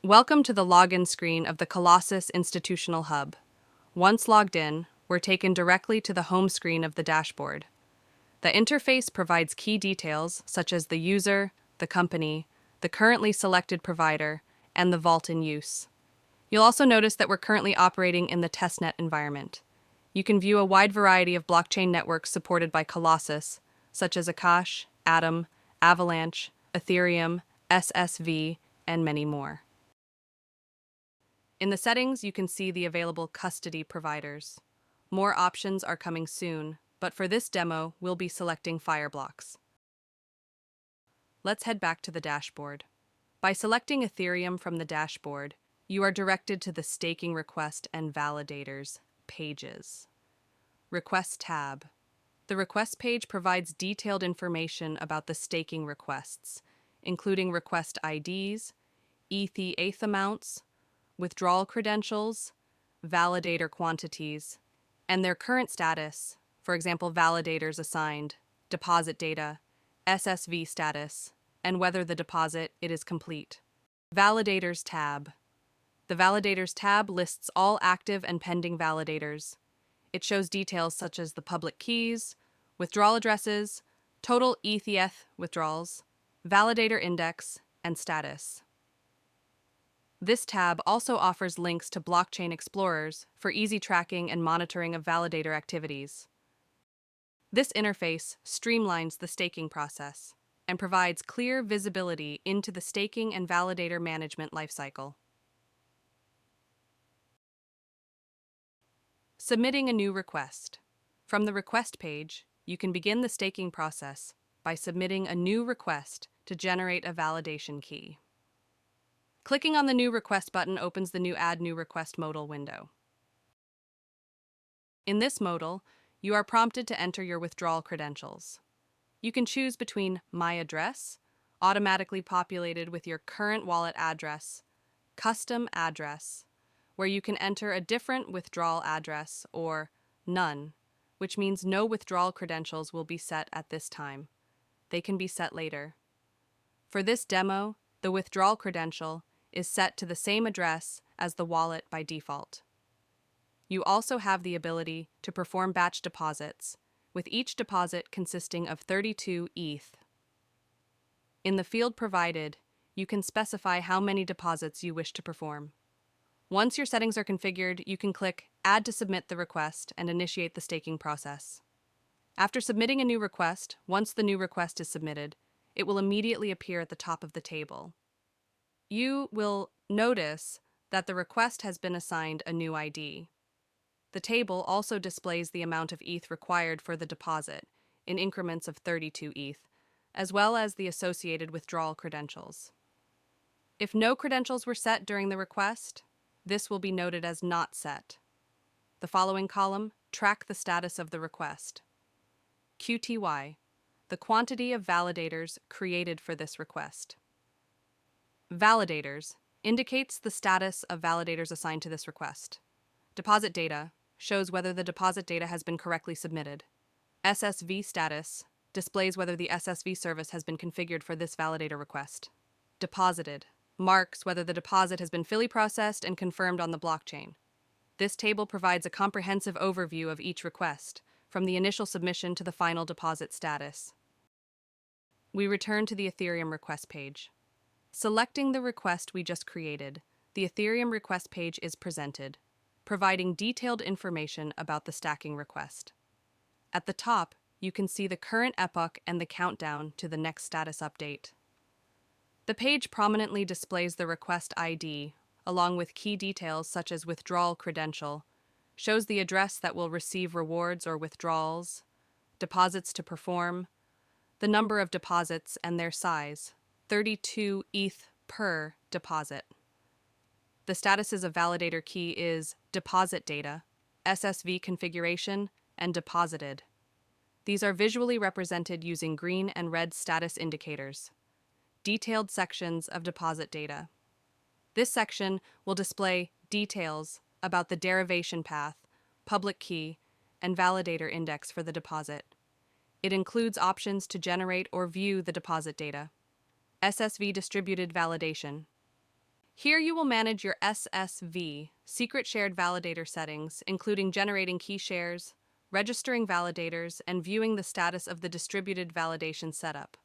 Welcome to the login screen of the Colossus Institutional Hub. Once logged in, we're taken directly to the home screen of the dashboard. The interface provides key details such as the user, the company, the currently selected provider, and the vault in use. You'll also notice that we're currently operating in the testnet environment. You can view a wide variety of blockchain networks supported by Colossus, such as Akash, Atom, Avalanche, Ethereum, SSV, and many more. In the settings, you can see the available custody providers. More options are coming soon, but for this demo, we'll be selecting Fireblocks. Let's head back to the dashboard. By selecting Ethereum from the dashboard, you are directed to the Staking Request and Validators pages. Request tab. The Request page provides detailed information about the staking requests, including request IDs, ETH amounts, withdrawal credentials, validator quantities, and their current status, for example, validators assigned, deposit data, SSV status, and whether the deposit is complete. Validators tab. The Validators tab lists all active and pending validators. It shows details such as the public keys, withdrawal addresses, total ETH withdrawals, validator index, and status. This tab also offers links to blockchain explorers for easy tracking and monitoring of validator activities. This interface streamlines the staking process and provides clear visibility into the staking and validator management lifecycle. Submitting a new request. From the request page, you can begin the staking process by submitting a new request to generate a validation key. Clicking on the New Request button opens the new Add New Request modal window. In this modal, you are prompted to enter your withdrawal credentials. You can choose between My Address, automatically populated with your current wallet address, Custom Address, where you can enter a different withdrawal address, or None, which means no withdrawal credentials will be set at this time. They can be set later. For this demo, the withdrawal credential is set to the same address as the wallet by default. You also have the ability to perform batch deposits, with each deposit consisting of 32 ETH. In the field provided, you can specify how many deposits you wish to perform. Once your settings are configured, you can click Add to submit the request and initiate the staking process. After submitting a new request, once the new request is submitted, it will immediately appear at the top of the table. You will notice that the request has been assigned a new ID. The table also displays the amount of ETH required for the deposit, in increments of 32 ETH, as well as the associated withdrawal credentials. If no credentials were set during the request, this will be noted as not set. The following column tracks the status of the request. QTY, the quantity of validators created for this request. Validators indicates the status of validators assigned to this request. Deposit data shows whether the deposit data has been correctly submitted. SSV status displays whether the SSV service has been configured for this validator request. Deposited marks whether the deposit has been fully processed and confirmed on the blockchain. This table provides a comprehensive overview of each request, from the initial submission to the final deposit status. We return to the Ethereum request page. Selecting the request we just created, the Ethereum request page is presented, providing detailed information about the stacking request. At the top, you can see the current epoch and the countdown to the next status update. The page prominently displays the request ID, along with key details such as withdrawal credential, shows the address that will receive rewards or withdrawals, deposits to perform, the number of deposits and their size, 32 ETH per deposit. The statuses of validator key is deposit data, SSV configuration, and deposited. These are visually represented using green and red status indicators. Detailed sections of deposit data. This section will display details about the derivation path, public key, and validator index for the deposit. It includes options to generate or view the deposit data. SSV distributed validation. Here you will manage your SSV, secret shared validator settings, including generating key shares, registering validators, and viewing the status of the distributed validation setup.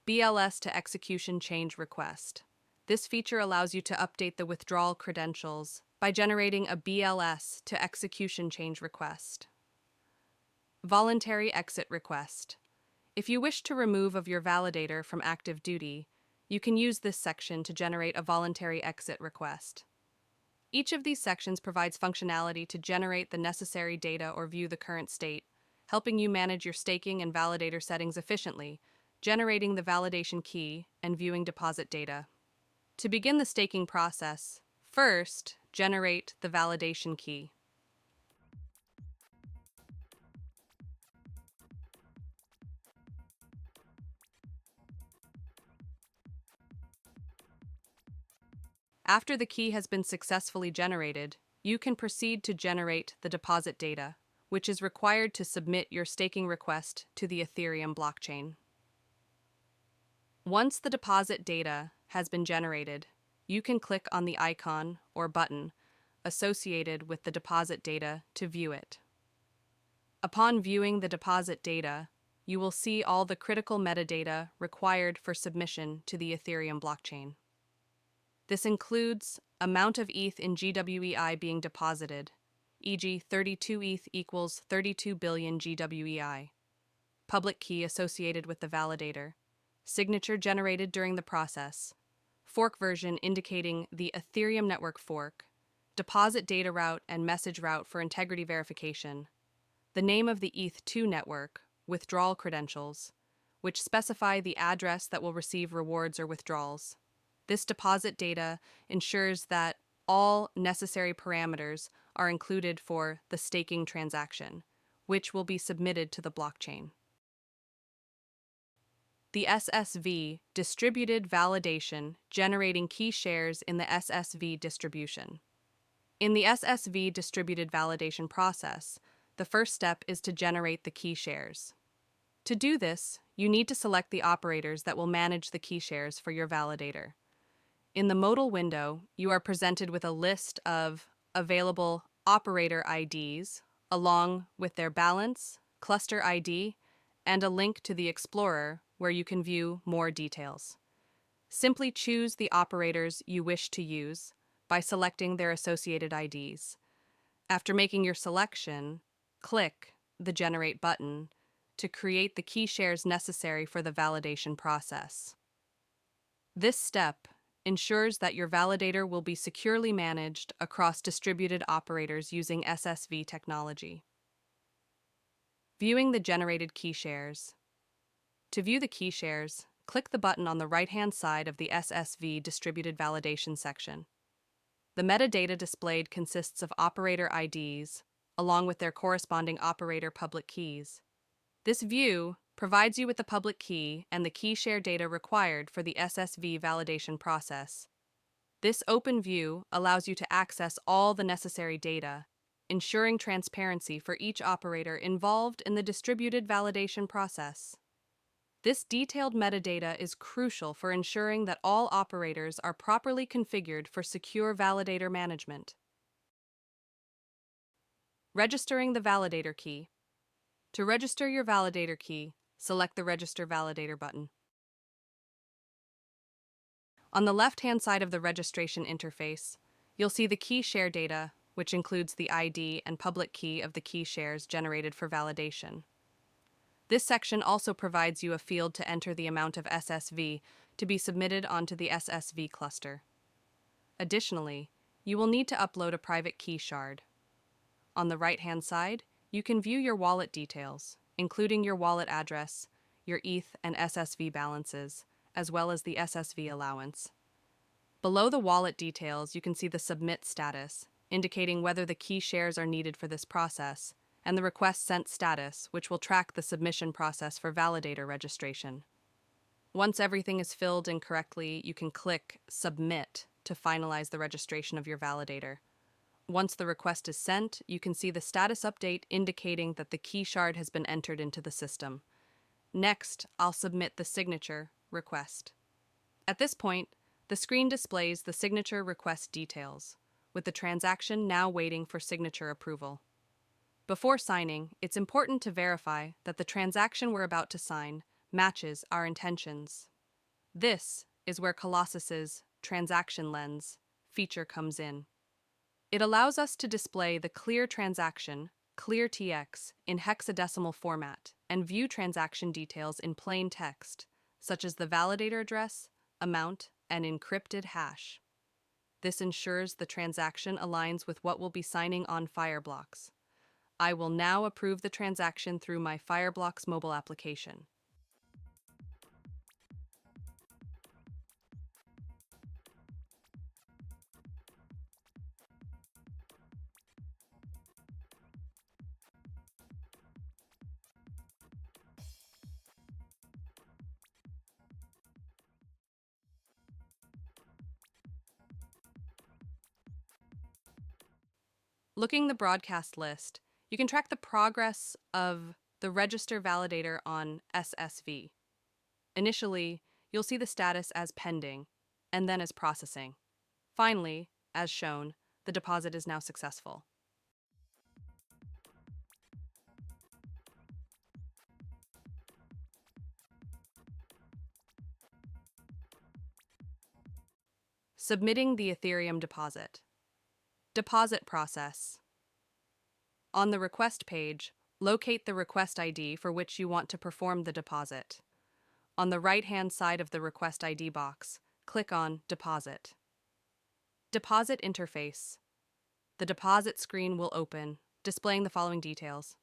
BLS to execution change request. This feature allows you to update the withdrawal credentials by generating a BLS to execution change request. Voluntary exit request. If you wish to remove of your validator from active duty, you can use this section to generate a voluntary exit request. Each of these sections provides functionality to generate the necessary data or view the current state, helping you manage your staking and validator settings efficiently, generating the validation key, and viewing deposit data. To begin the staking process, first, generate the validation key. After the key has been successfully generated, you can proceed to generate the deposit data, which is required to submit your staking request to the Ethereum blockchain. Once the deposit data has been generated, you can click on the icon or button associated with the deposit data to view it. Upon viewing the deposit data, you will see all the critical metadata required for submission to the Ethereum blockchain. This includes amount of ETH in GWEI being deposited, e.g. 32 ETH equals 32 billion GWEI, public key associated with the validator, signature generated during the process, fork version indicating the Ethereum network fork, deposit data route and message route for integrity verification, the name of the ETH2 network, withdrawal credentials, which specify the address that will receive rewards or withdrawals. This deposit data ensures that all necessary parameters are included for the staking transaction, which will be submitted to the blockchain. The SSV, distributed validation, generating key shares in the SSV distribution. In the SSV distributed validation process, the first step is to generate the key shares. To do this, you need to select the operators that will manage the key shares for your validator. In the modal window, you are presented with a list of available operator IDs, along with their balance, cluster ID, and a link to the Explorer where you can view more details. Simply choose the operators you wish to use by selecting their associated IDs. After making your selection, click the Generate button to create the key shares necessary for the validation process. This step ensures that your validator will be securely managed across distributed operators using SSV technology. Viewing the generated key shares. To view the key shares, click the button on the right-hand side of the SSV distributed validation section. The metadata displayed consists of operator IDs, along with their corresponding operator public keys. This view provides you with the public key and the key share data required for the SSV validation process. This open view allows you to access all the necessary data, ensuring transparency for each operator involved in the distributed validation process. This detailed metadata is crucial for ensuring that all operators are properly configured for secure validator management. Registering the validator key. To register your validator key, select the Register Validator button. On the left-hand side of the registration interface, you'll see the key share data, which includes the ID and public key of the key shares generated for validation. This section also provides you a field to enter the amount of SSV to be submitted onto the SSV cluster. Additionally, you will need to upload a private key shard. On the right-hand side, you can view your wallet details, including your wallet address, your ETH and SSV balances, as well as the SSV allowance. Below the wallet details, you can see the submit status, indicating whether the key shares are needed for this process, and the request sent status, which will track the submission process for validator registration. Once everything is filled in correctly, you can click Submit to finalize the registration of your validator. Once the request is sent, you can see the status update indicating that the key shard has been entered into the system. Next, I'll submit the signature request. At this point, The screen displays the signature request details, with the transaction now waiting for signature approval. Before signing, it's important to verify that the transaction we're about to sign matches our intentions. This is where Colossus's transaction lens feature comes in. It allows us to display the clear transaction, clear TX, in hexadecimal format and view transaction details in plain text, such as the validator address, amount, and encrypted hash. This ensures the transaction aligns with what we'll be signing on Fireblocks. I will now approve the transaction through my Fireblocks mobile application. Looking the broadcast list, you can track the progress of the register validator on SSV. Initially, you'll see the status as pending, and then as processing. Finally, as shown, the deposit is now successful. Submitting the Ethereum deposit. Deposit process. On the request page, locate the request ID for which you want to perform the deposit. On the right-hand side of the request ID box, click on Deposit. Deposit interface. The deposit screen will open, displaying the following details.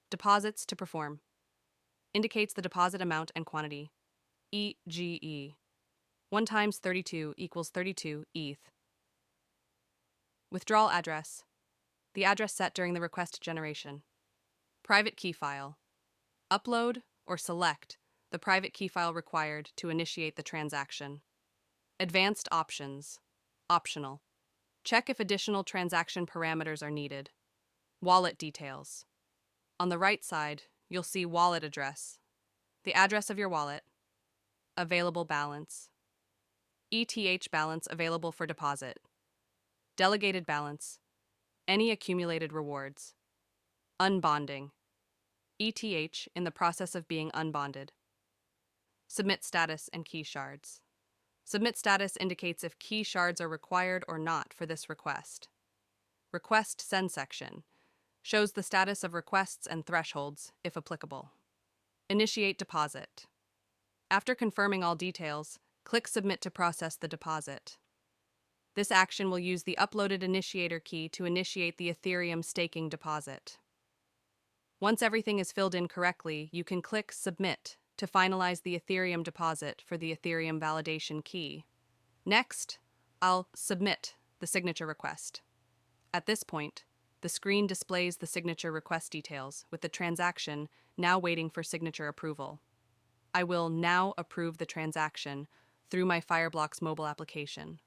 Deposits to perform. Indicates the deposit amount and quantity. EGE. 1 times 32 equals 32 ETH. Withdrawal address. The address set during the request generation. Private key file. Upload or select the private key file required to initiate the transaction. Advanced options. Optional. Check if additional transaction parameters are needed. Wallet details. On the right side, you'll see wallet address, the address of your wallet, available balance, ETH balance available for deposit, delegated balance, any accumulated rewards, unbonding, ETH in the process of being unbonded, submit status and key shards. Submit status indicates if key shards are required or not for this request. Request send section shows the status of requests and thresholds, if applicable. Initiate deposit. After confirming all details, click Submit to process the deposit. This action will use the uploaded initiator key to initiate the Ethereum staking deposit. Once everything is filled in correctly, you can click Submit to finalize the Ethereum deposit for the Ethereum validation key. Next, I'll submit the signature request. At this point, the screen displays the signature request details, with the transaction now waiting for signature approval. I will now approve the transaction through my Fireblocks mobile application.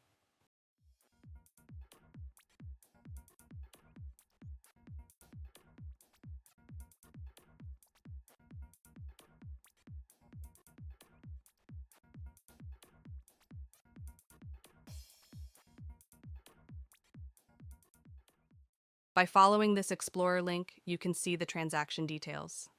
By following this Explorer link, you can see the transaction details.